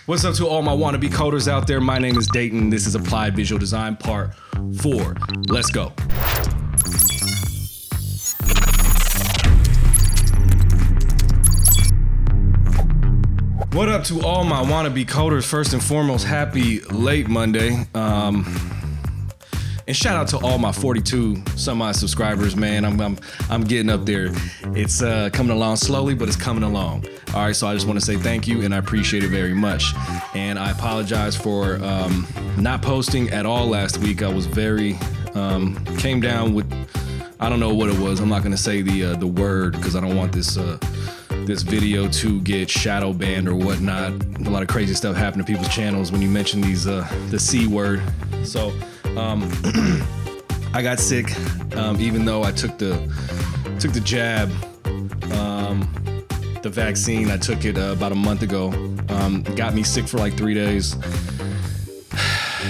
What's up to all my wannabe coders out there? My name is Dayton. This is Applied Visual Design Part 4. Let's go. What up to all my wannabe coders? First and foremost, happy late Monday. And shout out to all my 42 some odd subscribers, man. I'm getting up there. It's coming along slowly, but it's coming along. All right, so I just want to say thank you, and I appreciate it very much. And I apologize for not posting at all last week. I was very came down with, I don't know what it was. I'm not gonna say the word because I don't want this video to get shadow banned or whatnot. A lot of crazy stuff happen to people's channels when you mention these the C word. So I got sick, even though I took the jab, the vaccine. I took it about a month ago. Got me sick for like 3 days.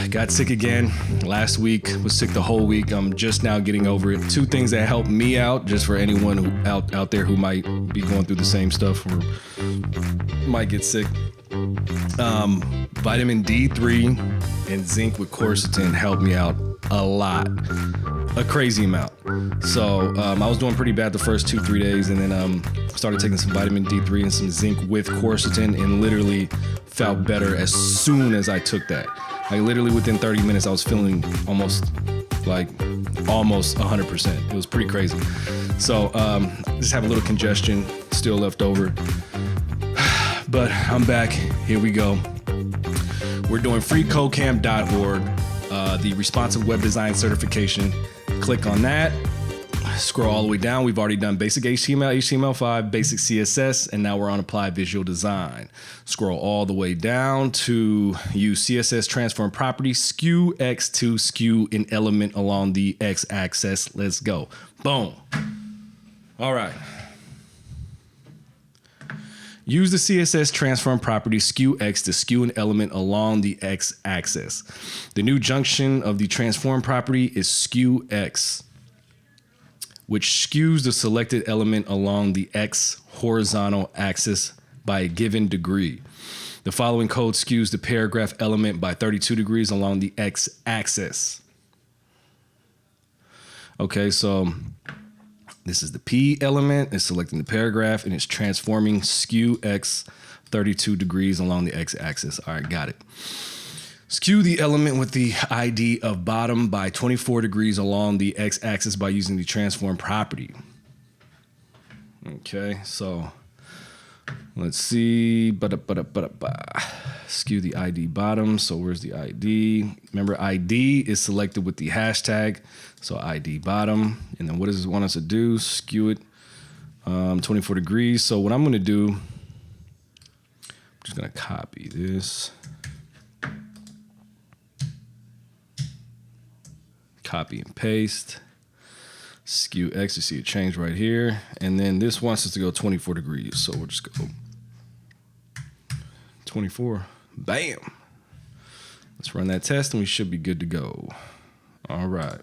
Got sick again last week. Was sick the whole week. I'm just now getting over it. 2 things that helped me out, just for anyone who out there who might be going through the same stuff or might get sick. Vitamin D3 and zinc with quercetin helped me out a lot, a crazy amount. So I was doing pretty bad the first 2-3 days, and then started taking some vitamin D3 and some zinc with quercetin, and literally felt better as soon as I took that. Like literally within 30 minutes, I was feeling almost 100%. It was pretty crazy. So just have a little congestion still left over. But I'm back. Here we go. We're doing freecodecamp.org, the responsive web design certification. Click on that. Scroll all the way down. We've already done basic HTML, HTML5, basic CSS, and now we're on applied visual design. Scroll all the way down to use CSS transform property, skewX to skew an element along the X axis. Let's go. Boom. All right. Use the CSS transform property skewX to skew an element along the X axis. The new junction of the transform property is skewX, which skews the selected element along the X horizontal axis by a given degree. The following code skews the paragraph element by 32 degrees along the X axis. Okay, so this is the P element. It's selecting the paragraph, and it's transforming skewX 32 degrees along the X axis. All right, got it. Skew the element with the ID of bottom by 24 degrees along the X axis by using the transform property. Okay, so let's see. Skew the ID bottom. So where's the ID? Remember, ID is selected with the hashtag. So ID bottom. And then what does it want us to do? Skew it 24 degrees. So what I'm going to do, I'm just going to copy this. Copy and paste. SkewX, you see it change right here. And then this wants us to go 24 degrees. So we'll just go 24. Bam. Let's run that test and we should be good to go. All right.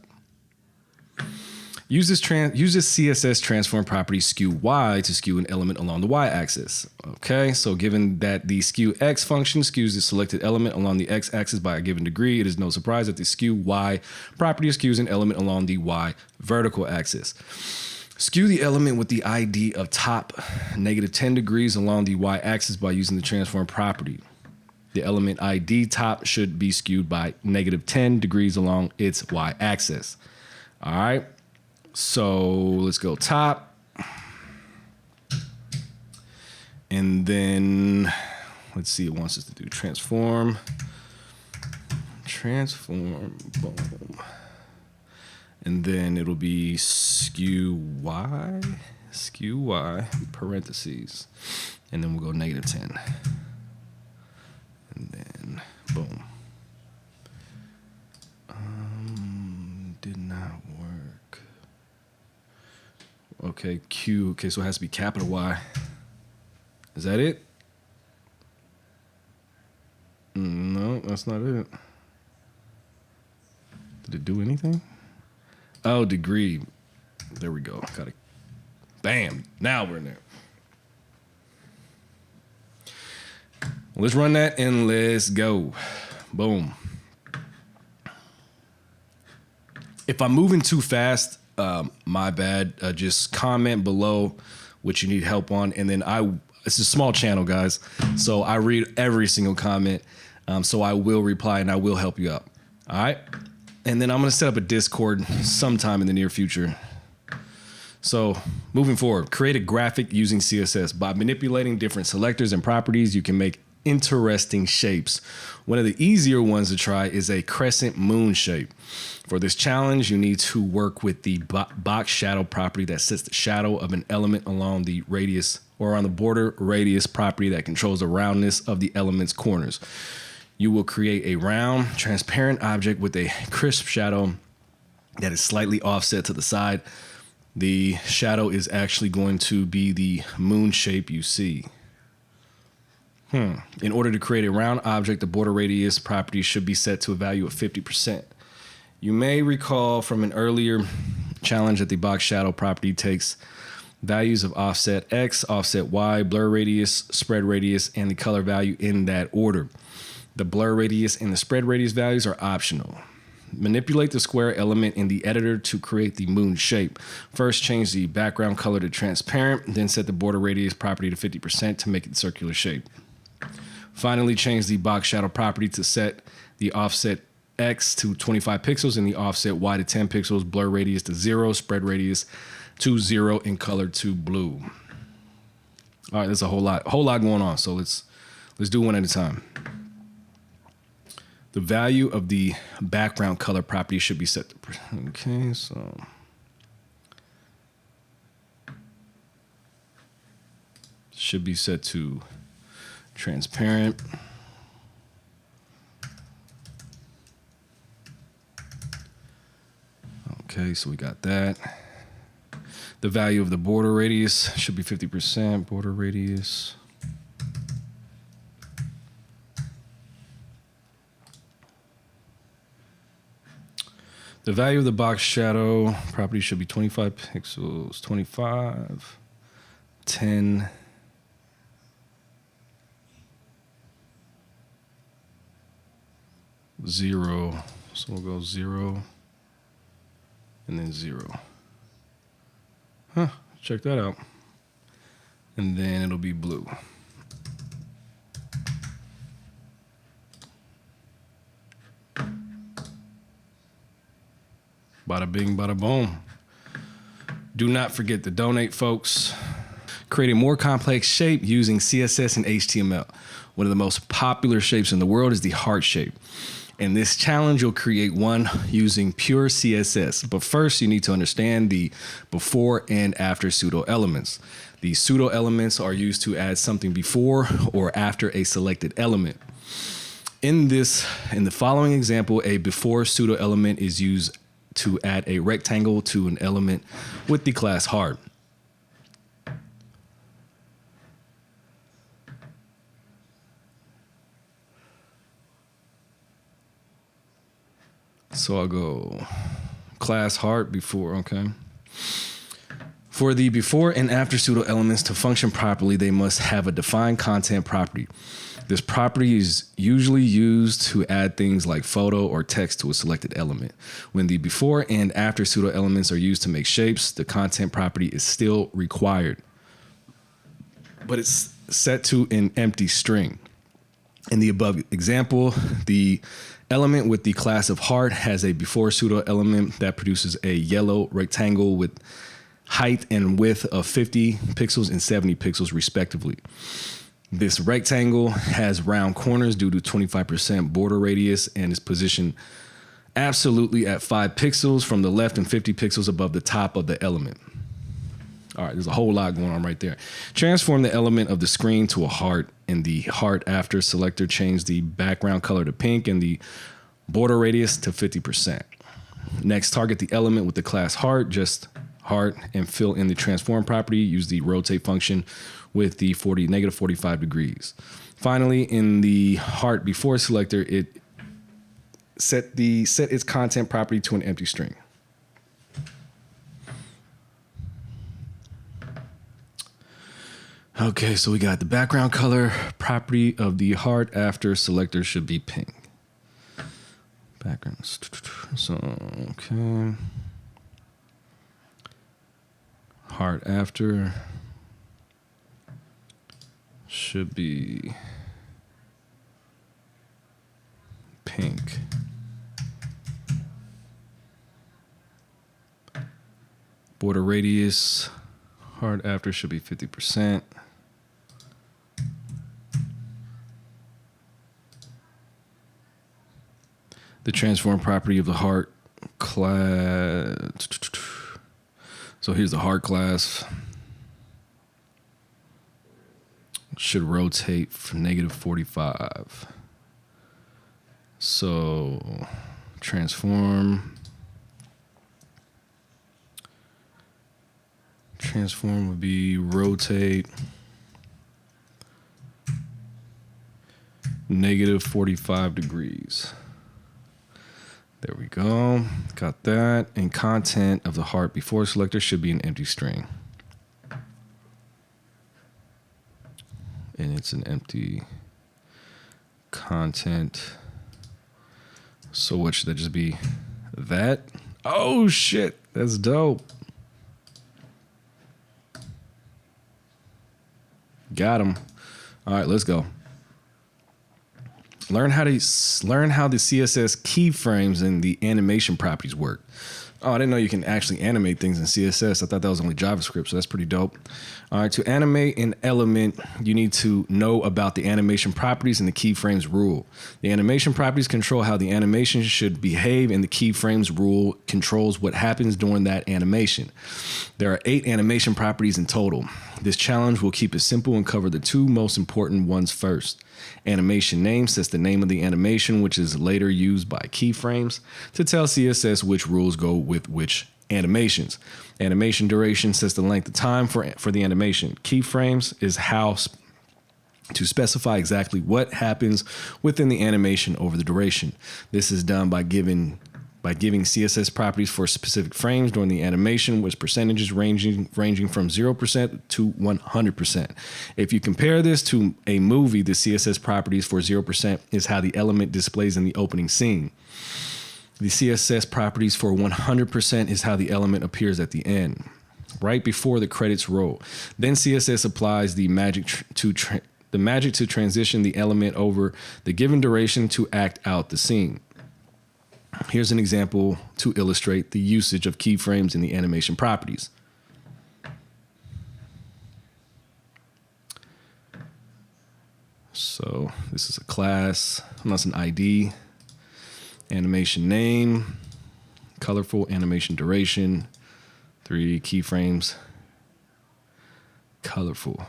Use this CSS transform property skewY to skew an element along the Y axis. Okay, so given that the skewX function skews the selected element along the X axis by a given degree, it is no surprise that the skewY property skews an element along the Y vertical axis. Skew the element with the ID of top -10 degrees along the Y axis by using the transform property. The element ID top should be skewed by -10 degrees along its Y axis. All right. So let's go top. And then let's see, it wants us to do transform, boom. And then it'll be skewY, parentheses. And then we'll go -10. And then boom. Did not work. Okay, Q. Okay, so it has to be capital Y. Is that it? No, that's not it. Did it do anything? Oh, degree. There we go. Got it. Bam. Now we're in there. Let's run that and let's go. Boom. If I'm moving too fast, my bad. Just comment below what you need help on. And then it's a small channel, guys. So I read every single comment. So I will reply and I will help you out. All right. And then I'm going to set up a Discord sometime in the near future. So moving forward, create a graphic using CSS. By manipulating different selectors and properties, you can make interesting shapes. One of the easier ones to try is a crescent moon shape. For this challenge, you need to work with the box shadow property that sets the shadow of an element along the radius or on the border radius property that controls the roundness of the element's corners. You will create a round, transparent object with a crisp shadow that is slightly offset to the side. The shadow is actually going to be the moon shape you see. In order to create a round object, the border radius property should be set to a value of 50%. You may recall from an earlier challenge that the box shadow property takes values of offset X, offset Y, blur radius, spread radius, and the color value in that order. The blur radius and the spread radius values are optional. Manipulate the square element in the editor to create the moon shape. First, change the background color to transparent, then set the border radius property to 50% to make it circular shape. Finally, change the box shadow property to set the offset X to 25 pixels and the offset Y to 10 pixels, blur radius to 0, spread radius to 0, and color to blue. All right, there's a whole lot going on. So let's do one at a time. The value of the background color property should be set to, okay, so should be set to transparent. Okay, so we got that. The value of the border radius should be 50%, border radius. The value of the box shadow property should be 25 pixels, 25, 10, 0. So we'll go 0 and then 0. Check that out. And then it'll be blue. Bada bing, bada boom. Do not forget to donate, folks. Create a more complex shape using CSS and HTML. One of the most popular shapes in the world is the heart shape. In this challenge, you'll create one using pure CSS. But first, you need to understand the before and after pseudo elements. The pseudo elements are used to add something before or after a selected element. In the following example, a before pseudo element is used to add a rectangle to an element with the class heart. So I'll go class heart before, okay. For the before and after pseudo elements to function properly, they must have a defined content property. This property is usually used to add things like photo or text to a selected element. When the before and after pseudo elements are used to make shapes, the content property is still required, but it's set to an empty string. In the above example, the element with the class of heart has a before pseudo element that produces a yellow rectangle with height and width of 50 pixels and 70 pixels respectively. This rectangle has round corners due to 25% border radius and is positioned absolutely at 5 pixels from the left and 50 pixels above the top of the element. All right, there's a whole lot going on right there. Transform the element of the screen to a heart. In the heart after selector, change the background color to pink and the border radius to 50%. Next, target the element with the class heart, just heart, and fill in the transform property. Use the rotate function with the negative 45 degrees. Finally, in the heart before selector, it set its content property to an empty string. Okay, so we got the background color property of the heart after selector should be pink. Backgrounds. So, okay. Heart after should be pink. Border radius, heart after should be 50%. The transform property of the heart class. So here's the heart class. Should rotate from -45. So transform. Transform would be rotate -45 degrees. There we go. Got that. And content of the heart before selector should be an empty string. And it's an empty content. So what should that just be? That? Oh shit, that's dope. Got him. All right, let's go. Learn how the CSS keyframes and the animation properties work. Oh, I didn't know you can actually animate things in CSS. I thought that was only JavaScript, so that's pretty dope. All right, to animate an element, you need to know about the animation properties and the keyframes rule. The animation properties control how the animation should behave, and the keyframes rule controls what happens during that animation. There are 8 animation properties in total. This challenge will keep it simple and cover the 2 most important ones first. Animation name sets the name of the animation, which is later used by keyframes to tell CSS which rules go with which animations. Animation duration sets the length of time for the animation. Keyframes is how to specify exactly what happens within the animation over the duration. This is done by giving CSS properties for specific frames during the animation, with percentages ranging from 0% to 100%. If you compare this to a movie, the CSS properties for 0% is how the element displays in the opening scene. The CSS properties for 100% is how the element appears at the end, right before the credits roll. Then CSS applies the magic to transition the element over the given duration to act out the scene. Here's an example to illustrate the usage of keyframes in the animation properties. So this is a class, that's an ID, animation name, colorful, animation duration, 3 keyframes, colorful.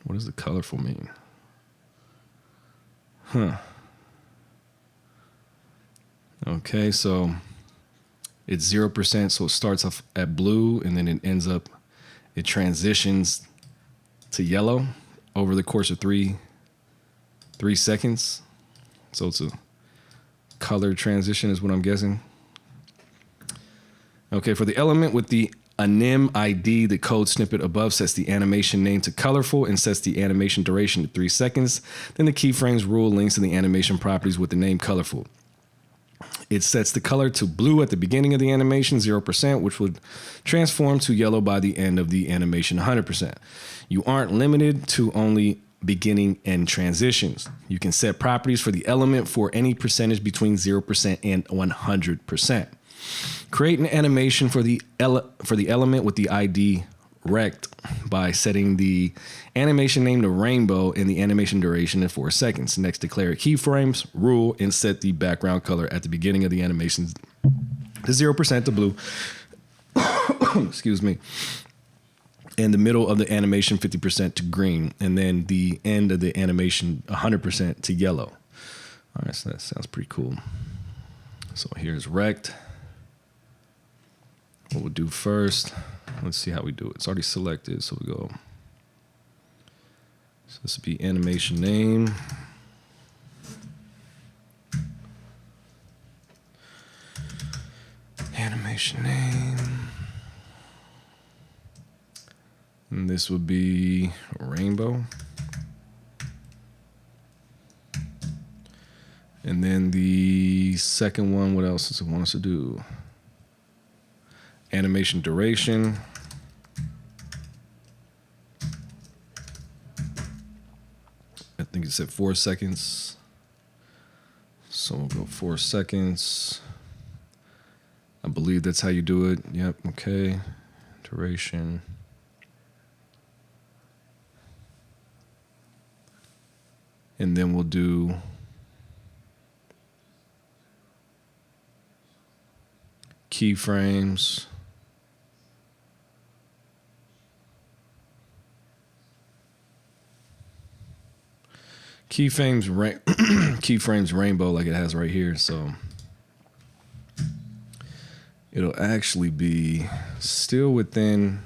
What does the colorful mean? Okay, so it's 0%, so it starts off at blue and then it transitions to yellow over the course of 3 seconds. So it's a color transition is what I'm guessing. Okay, for the element with the anim ID, the code snippet above sets the animation name to colorful and sets the animation duration to 3 seconds. Then the keyframes rule links to the animation properties with the name colorful. It sets the color to blue at the beginning of the animation, 0%, which would transform to yellow by the end of the animation, 100%. You aren't limited to only beginning and transitions. You can set properties for the element for any percentage between 0% and 100%. Create an animation for the element with the ID rect by setting the animation name to rainbow and the animation duration in 4 seconds. Next, declare keyframes rule and set the background color at the beginning of the animation to 0% to blue. Excuse me. And the middle of the animation 50% to green, and then the end of the animation 100% to yellow. All right, so that sounds pretty cool. So here's rect. What we'll do first, let's see how we do it. It's already selected, so we go. So this would be animation name. Animation name. And this would be rainbow. And then the second one, what else does it want us to do? Animation duration. I think it said 4 seconds. So we'll go 4 seconds. I believe that's how you do it. Yep, okay. Duration. And then we'll do keyframes. Keyframes rainbow like it has right here, so it'll actually be still within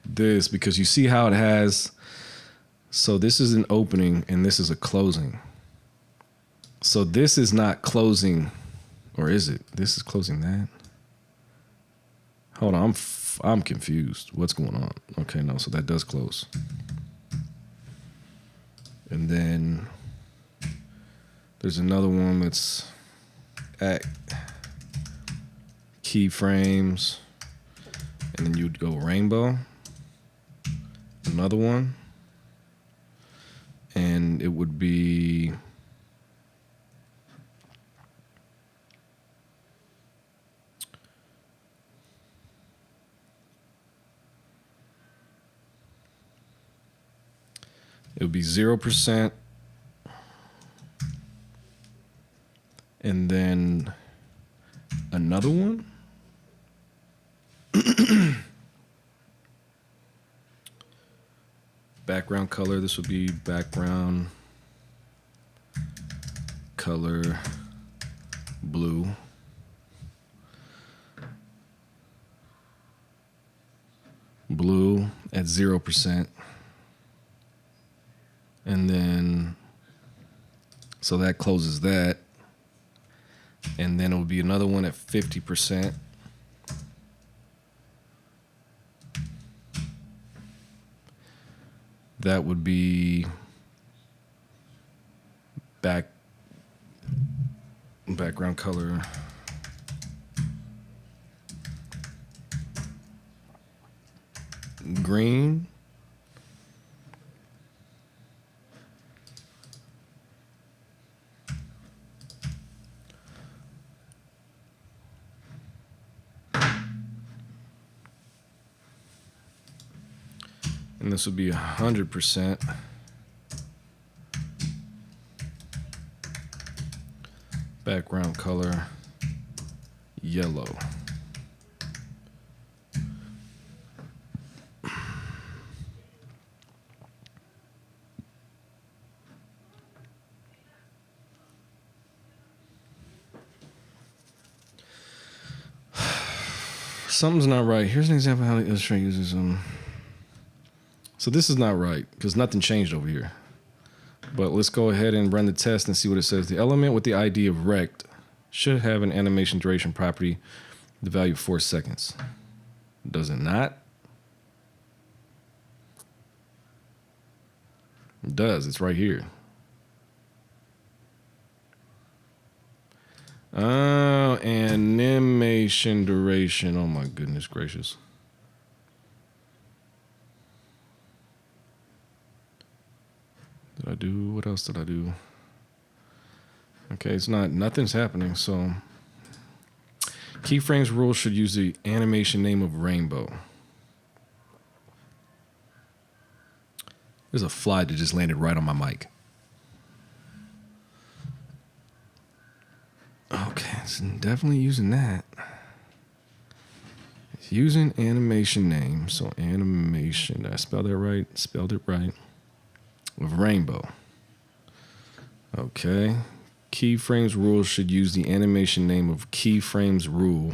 this, because you see how it has, so this is an opening and this is a closing. So this is not closing, or is it? This is closing that. Hold on, I'm confused. What's going on? Okay, no, so that does close. And then there's another one that's at keyframes, and then you'd go rainbow. Another one, and it would be it would be 0%, and then another one. Background color, this would be background color blue. Blue at 0%. And then, so that closes that. And then it would be another one at 50%. That would be background color green. And this would be 100%. Background color yellow. Something's not right. Here's an example of how the illustrator uses them. So this is not right because nothing changed over here. But let's go ahead and run the test and see what it says. The element with the ID of rect should have an animation duration property, the value of 4 seconds. Does it not? It does. It's right here. Oh, animation duration. Oh my goodness gracious. Did I do? What else did I do? Okay, it's not, nothing's happening. So keyframes rule should use the animation name of rainbow. There's a fly that just landed right on my mic. Okay, it's definitely using that. It's using animation name. So animation, did I spell that right? Spelled it right. With rainbow. Okay. Keyframes rule should use the animation name of keyframes rule.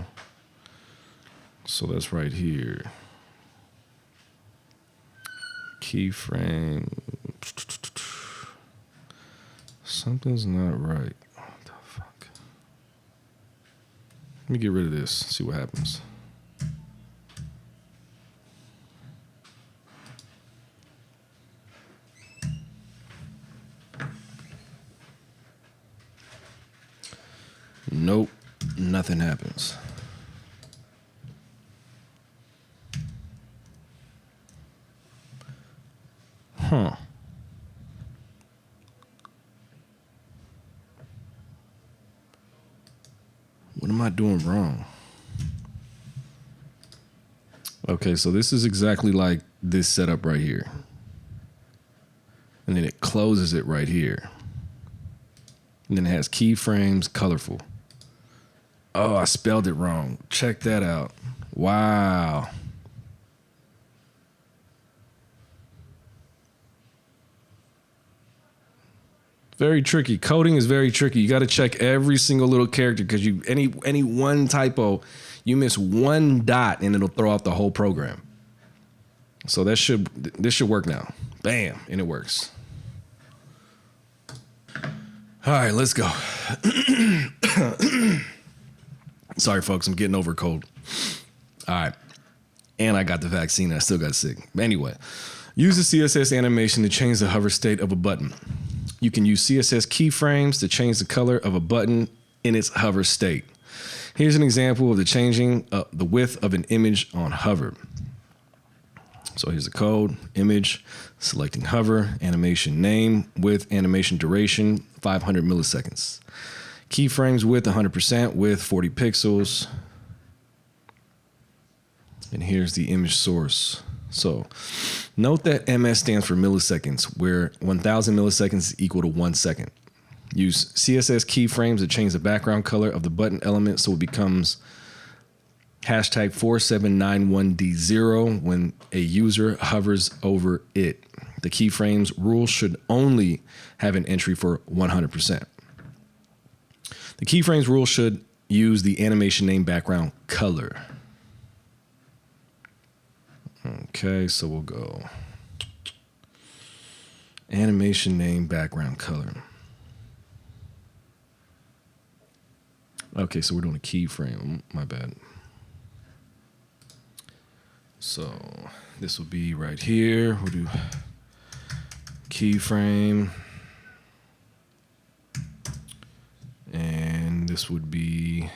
So that's right here. Keyframe. Something's not right. What the fuck? Let me get rid of this, see what happens. Nope, nothing happens. Huh. What am I doing wrong? Okay, so this is exactly like this setup right here. And then it closes it right here. And then it has keyframes, colorful. Oh, I spelled it wrong. Check that out. Wow. Very tricky. Coding is very tricky. You got to check every single little character because any one typo, you miss one dot and it'll throw out the whole program. So this should work now. Bam, and it works. All right, let's go. Sorry, folks, I'm getting over a cold. All right, and I got the vaccine. I still got sick. Anyway, use the CSS animation to change the hover state of a button. You can use CSS keyframes to change the color of a button in its hover state. Here's an example of the changing the width of an image on hover. So here's the code, image, selecting hover, animation name, width, animation duration, 500 milliseconds. Keyframes width 100%, width 40 pixels. And here's the image source. So note that MS stands for milliseconds, where 1000 milliseconds is equal to 1 second. Use CSS keyframes to change the background color of the button element so it becomes hashtag 4791D0 when a user hovers over it. The keyframes rule should only have an entry for 100%. The keyframes rule should use the animation name background color. Okay, so we'll go animation name background color. Okay, so we're doing a keyframe. My bad. So this will be right here. We'll do keyframe. And this would be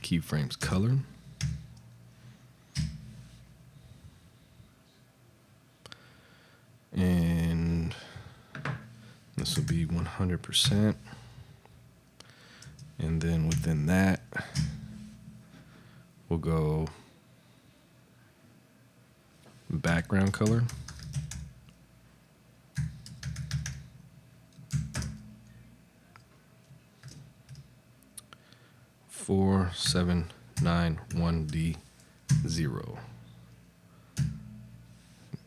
keyframes color. And this will be 100%. And then within that, we'll go background color. Four, 7, 9, 1D 0.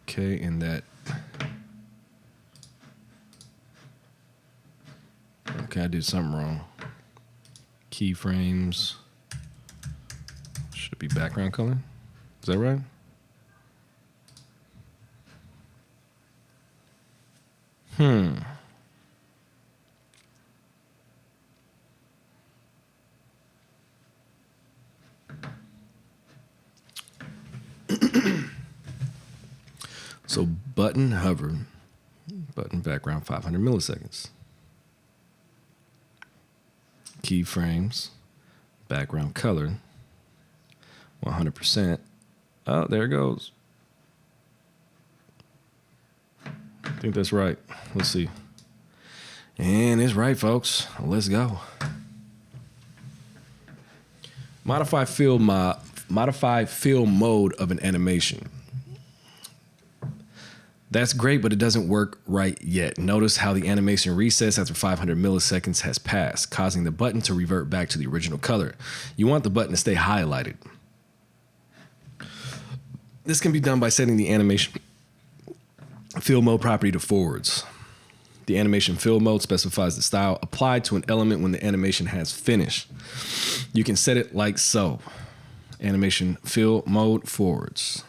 Okay, and that. Okay, I did something wrong. Keyframes should be background color. Is that right? So button hover, button background 500 milliseconds. Keyframes, background color, 100%. Oh, there it goes. I think that's right. Let's see. And it's right, folks. Let's go. Modify fill mode of an animation. That's great, but it doesn't work right yet. Notice how the animation resets after 500 milliseconds has passed, causing the button to revert back to the original color. You want the button to stay highlighted. This can be done by setting the animation fill mode property to forwards. The animation fill mode specifies the style applied to an element when the animation has finished. You can set it like so. Animation fill mode forwards.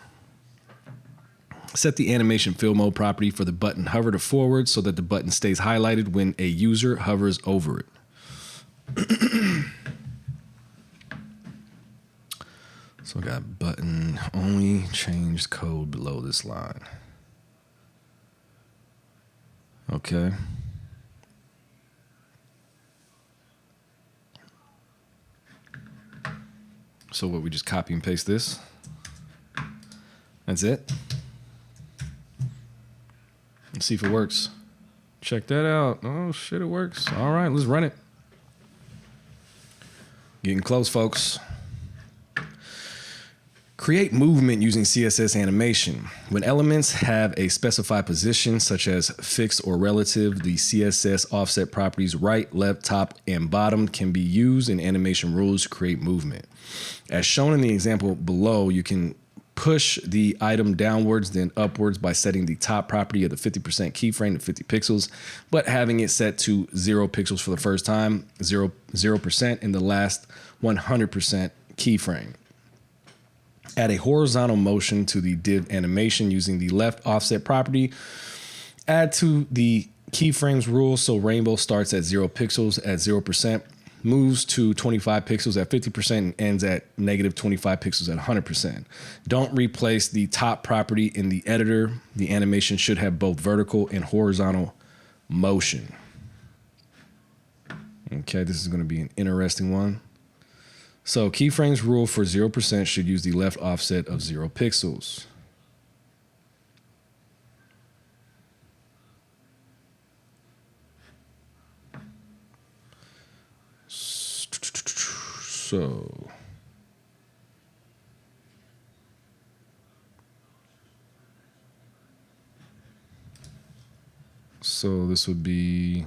Set the animation fill mode property for the button hover to forward so that the button stays highlighted when a user hovers over it. So I got button only changed code below this line. Okay. So what, we just copy and paste this? That's it? Let's see if it works. Check that out. Oh shit, it works. All right, let's run it. Getting close, folks. Create movement using CSS animation. When elements have a specified position, such as fixed or relative, the CSS offset properties right, left, top, and bottom can be used in animation rules to create movement. As shown in the example below, you can push the item downwards, then upwards by setting the top property of the 50% keyframe to 50 pixels, but having it set to 0 pixels for the first time, 0% in the last 100% keyframe. Add a horizontal motion to the div animation using the left offset property. Add to the keyframes rule so rainbow starts at 0 pixels at 0%, moves to 25 pixels at 50%, and ends at negative 25 pixels at 100%. Don't replace the top property in the editor. The animation should have both vertical and horizontal motion. Okay, this is going to be an interesting one. So keyframes rule for 0% should use the left offset of 0 pixels. So this would be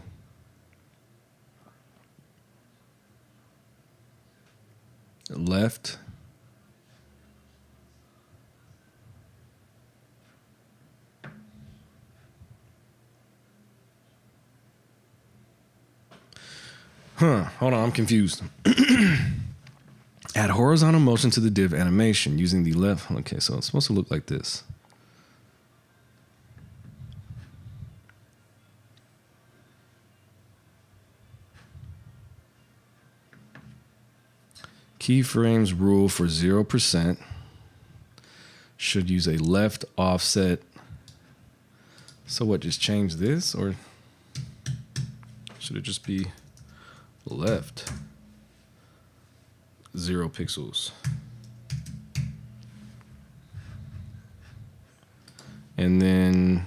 left, hold on, I'm confused. Add horizontal motion to the div animation using the left. Okay, so it's supposed to look like this. Keyframes rule for 0% should use a left offset. So what, just change this, or should it just be left 0 pixels? And then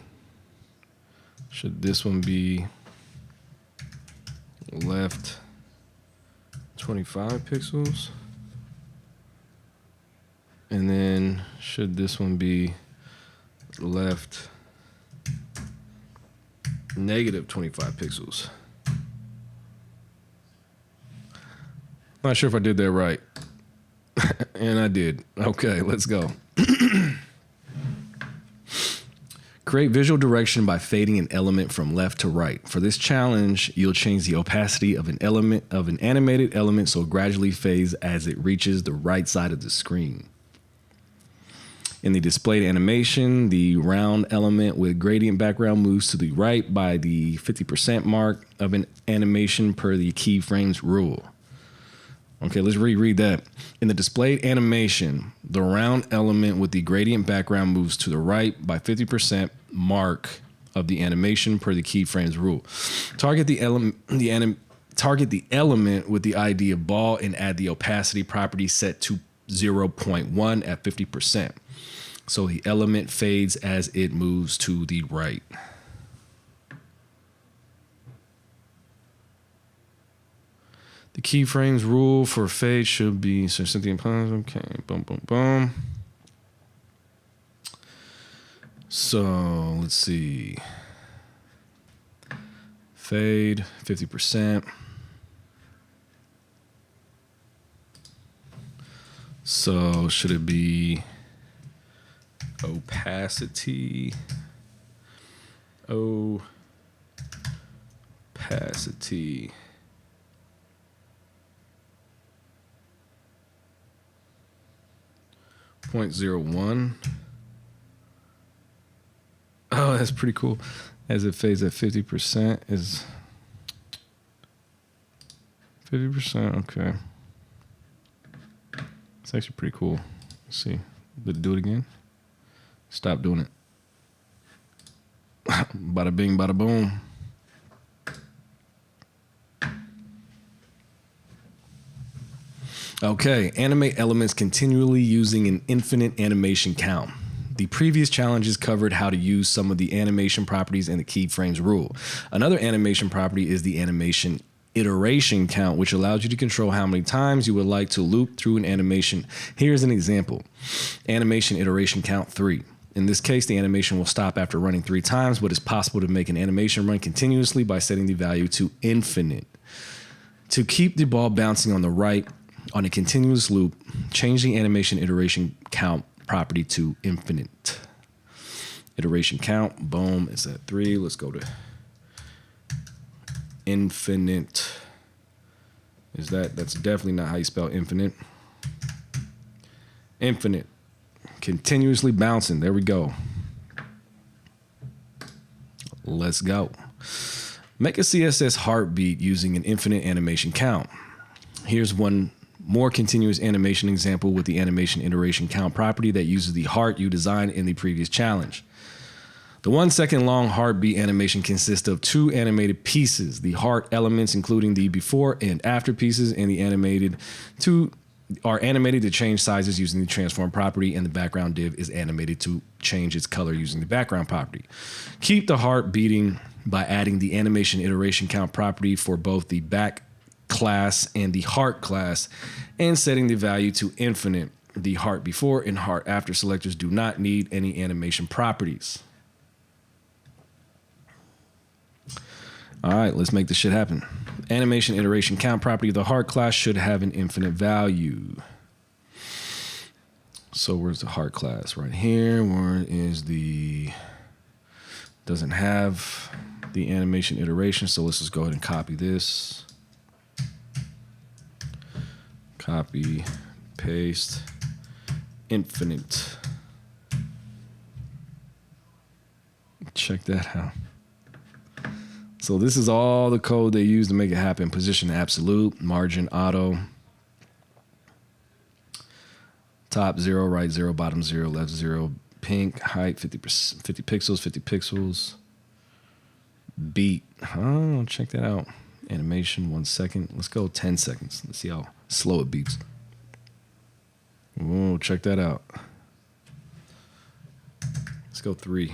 should this one be left 25 pixels? And then should this one be left negative 25 pixels? Not sure if I did that right. And I did. Okay, let's go. Create visual direction by fading an element from left to right. For this challenge, you'll change the opacity of an animated element so it gradually fades as it reaches the right side of the screen. In the displayed animation, the round element with gradient background moves to the right by the 50% mark of an animation per the keyframes rule. Okay, let's reread that. In the displayed animation, the round element with the gradient background moves to the right by 50% mark of the animation per the keyframes rule. Target the element with the ID of ball and add the opacity property set to 0.1 at 50%. So the element fades as it moves to the right. The keyframes rule for fade should be, so Cynthia, okay, boom, boom, boom. So let's see. Fade, 50%. So should it be opacity? Opacity. 0.01. Oh, that's pretty cool. As it fades at 50% is 50%. Okay, it's actually pretty cool. Let's see. Did it do it again? Stop doing it. Bada bing, bada boom. Okay, animate elements continually using an infinite animation count. The previous challenges covered how to use some of the animation properties in the keyframes rule. Another animation property is the animation iteration count, which allows you to control how many times you would like to loop through an animation. Here's an example. Animation iteration count 3. In this case, the animation will stop after running 3 times, but it's possible to make an animation run continuously by setting the value to infinite. To keep the ball bouncing on the right on a continuous loop, change the animation iteration count property to infinite. Iteration count, boom, it's at 3. Let's go to infinite. That's definitely not how you spell infinite. Infinite. Continuously bouncing. There we go. Let's go. Make a CSS Heartbeat using an infinite animation count. Here's one more continuous animation example with the animation iteration count property that uses the heart you designed in the previous challenge. The 1 second long heartbeat animation consists of 2 animated pieces, the heart elements including the before and after pieces, and the animated are animated to change sizes using the transform property, and the background div is animated to change its color using the background property. Keep the heart beating by adding the animation iteration count property for both the back class and the heart class and setting the value to infinite. The heart before and heart after selectors do not need any animation properties. All right, let's make this shit happen. Animation iteration count property of the heart class should have an infinite value. So where's the heart class? Right here. Where is the... Doesn't have the animation iteration, so let's just go ahead and copy this. Copy, paste, infinite. Check that out. So this is all the code they use to make it happen. Position absolute, margin auto, top 0, right 0, bottom 0, left 0, pink, height 50 pixels, 50 pixels. Beat, oh, check that out. Animation, 1 second. Let's go 10 seconds. Let's see how slow it beats. Whoa, check that out. Let's go 3.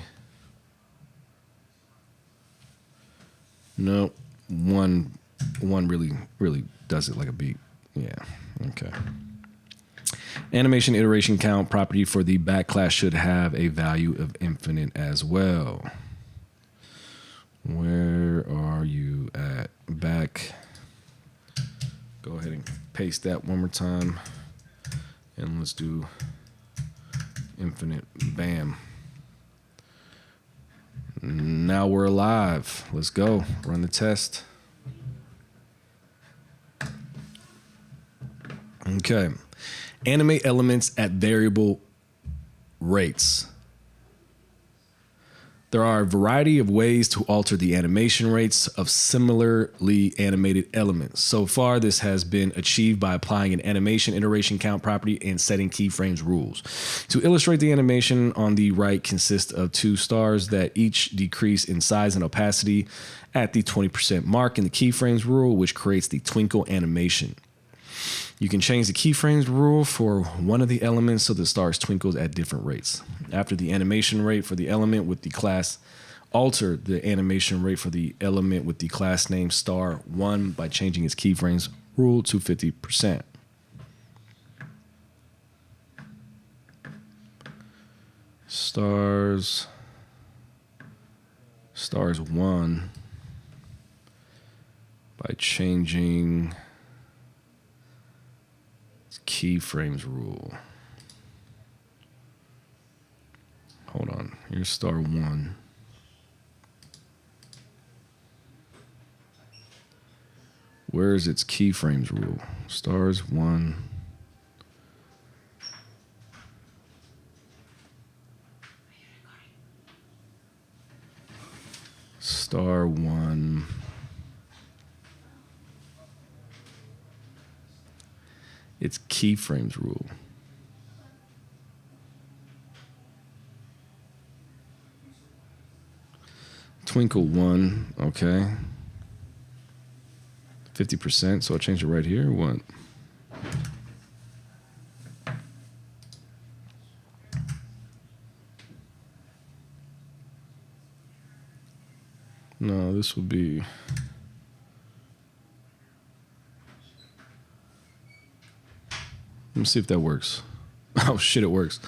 No, one really does it like a beat. Yeah, okay. Animation iteration count property for the back class should have a value of infinite as well. Where are you at? Back. Go ahead and paste that one more time. And let's do infinite. Bam. Now we're alive. Let's go. Run the test. Okay. Animate elements at variable rates. There are a variety of ways to alter the animation rates of similarly animated elements. So far, this has been achieved by applying an animation iteration count property and setting keyframes rules. To illustrate, the animation on the right consists of 2 stars that each decrease in size and opacity at the 20% mark in the keyframes rule, which creates the twinkle animation. You can change the keyframes rule for one of the elements so the stars twinkles at different rates. After the animation rate for the element with the class, alter the animation rate for the element with the class name star1 by changing its keyframes rule to 50%. Stars 1 by changing keyframes rule. Hold on. Here's star 1. Where is its keyframes rule? Stars 1. Star 1. It's keyframes rule. Twinkle 1, okay. 50%, so I'll change it right here, or what? No, this will be... Let me see if that works. Oh shit, it works.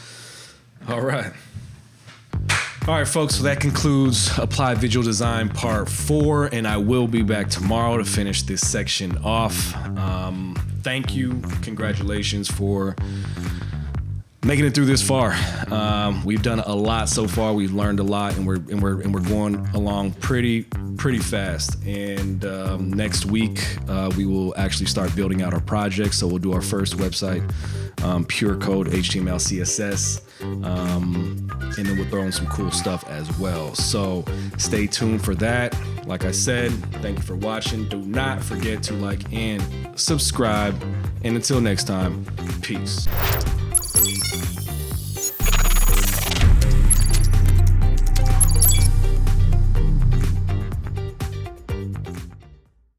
All right. All right, folks, so that concludes Apply Visual Design Part 4, and I will be back tomorrow to finish this section off. Thank you, congratulations for making it through this far. We've done a lot so far. We've learned a lot, and we're going along pretty fast. And next week we will actually start building out our project. So we'll do our first website, pure code HTML, CSS, and then we'll throw in some cool stuff as well. So stay tuned for that. Like I said, thank you for watching. Do not forget to like and subscribe. And until next time, peace.